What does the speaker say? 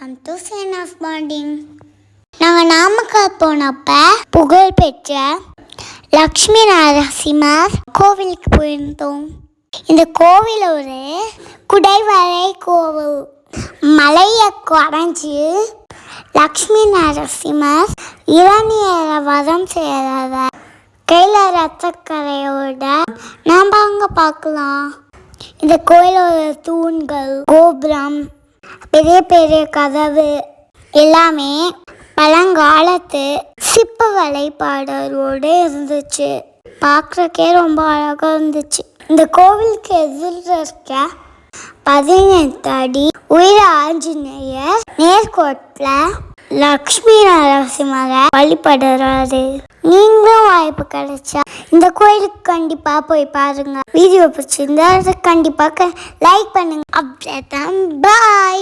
Welcome to sign of bonding. நாங்கள் நாமக்கல் போனப்ப புகழ்பெற்ற லக்ஷ்மி நரசிம்மர் கோவிலுக்கு போயிருந்தோம். இந்த கோவில் ஒரு குடைவரை கோவில். மலையை குறைஞ்சி லக்ஷ்மி நரசிம்மர் இரணியரை வதம் செய்கிறத கையில் ரத்தக்கரையோட நாம் அங்கே பார்க்கலாம். இந்த கோயிலோட தூண்கள், கோபுரம், பெரிய பெரிய கதவு எல்லாமே பழங்காலத்து சிற்ப வேலைப்பாடலோடு இருந்துச்சு. பார்க்குறக்கே ரொம்ப அழகாக இருந்துச்சு. இந்த கோவிலுக்கு எதிரில் இருக்க 18 அடி உயிர ஆஞ்சநேயர் நேர்கோட்டில் லக்ஷ்மி நரசிம்மரை வழிபடுறாரு. நீங்களும் வாய்ப்பு கிடைச்சா இந்த கோயிலுக்கு கண்டிப்பாக போய் பாருங்க. வீடியோ பிடிச்சிருந்தா கண்டிப்பாக லைக் பண்ணுங்க. அப்படியே தான் பாய்.